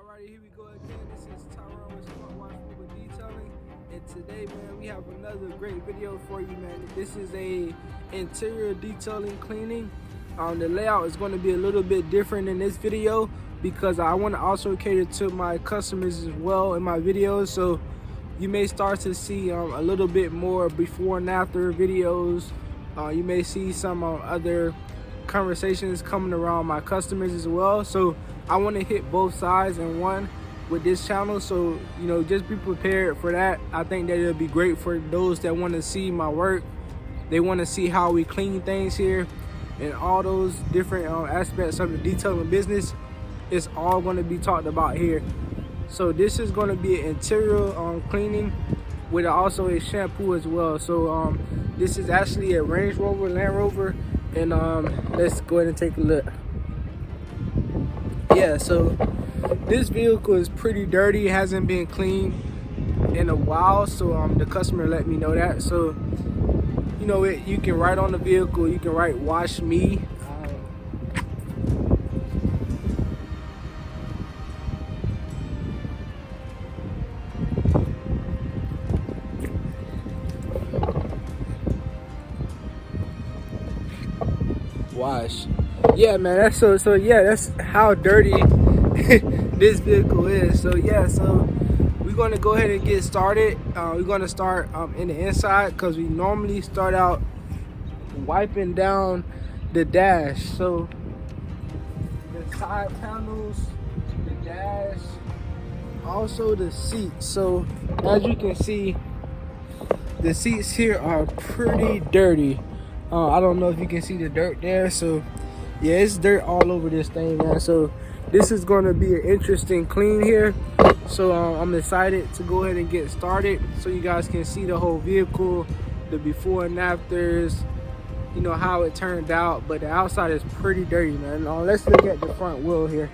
Alrighty, here we go again. This is Tyrone with Smart Watch Mobile Detailing, and today, man, we have another great video for you, man. This is a interior detailing cleaning. The layout is going to be a little bit different in this video because I want to also cater to my customers as well in my videos. So you may start to see a little bit more before and after videos. You may see some other conversations coming around my customers as well. So I want to hit both sides in one with this channel, so just be prepared for that. I think that it'll be great for those that want to see my work. They want to see how we clean things here and all those different aspects of the detailing business. It's all going to be talked about here. So this is going to be an interior cleaning with also a shampoo as well. So this is actually a Range Rover, Land Rover, and let's go ahead and take a look. Yeah, so this vehicle is pretty dirty. It hasn't been cleaned in a while, so the customer let me know that. So you can write on the vehicle, you can write "wash me." Wash. Yeah, man, that's that's how dirty this vehicle is. So we're going to go ahead and get started. We're going to start in the inside because we normally start out wiping down the dash. So the side panels, the dash, also the seats. So as you can see, the seats here are pretty dirty. I don't know if you can see the dirt there. So yeah, it's dirt all over this thing, man. So this is going to be an interesting clean here. So I'm excited to go ahead and get started so you guys can see the whole vehicle, the before and afters, how it turned out. But the outside is pretty dirty, man. Let's look at the front wheel here.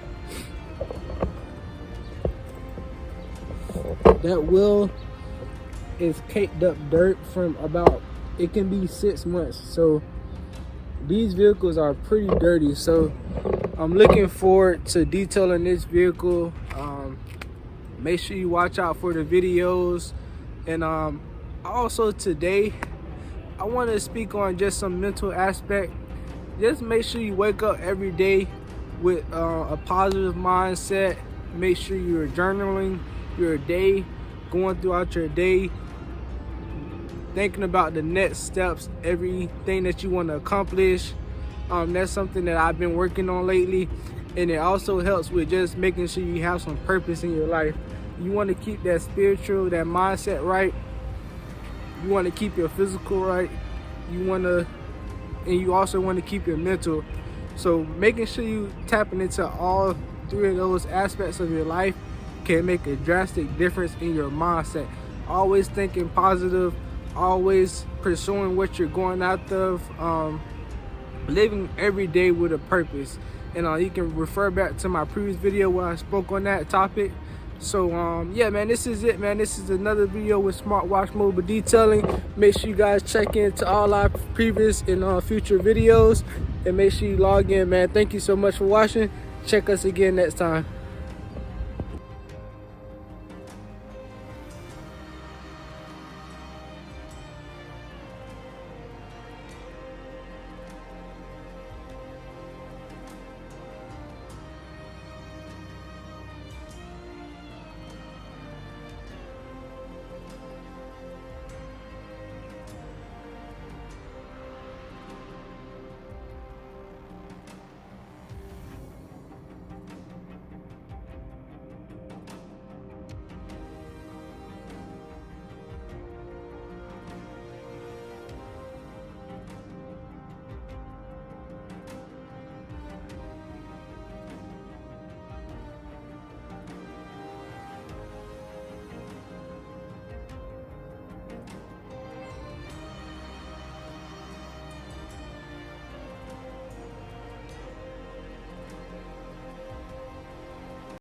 That wheel is caked up dirt from it can be 6 months. So these vehicles are pretty dirty. So I'm looking forward to detailing this vehicle. Make sure you watch out for the videos. And also today I want to speak on just some mental aspect. Just make sure you wake up every day with a positive mindset. Make sure you're journaling your day, going throughout your day, thinking about the next steps, everything that you want to accomplish. That's something that I've been working on lately, and it also helps with just making sure you have some purpose in your life. You want to keep that spiritual, that mindset right. You want to keep your physical right. And you also want to keep your mental. So making sure you tapping into all three of those aspects of your life can make a drastic difference in your mindset. Always thinking positive, always pursuing what you're going after, living every day with a purpose. And you can refer back to my previous video where I spoke on that topic. So yeah, man, this is it, man. This is another video with Smart Watch Mobile Detailing. Make sure you guys check into all our previous and future videos, and make sure you log in, man. Thank you so much for watching. Check us again next time.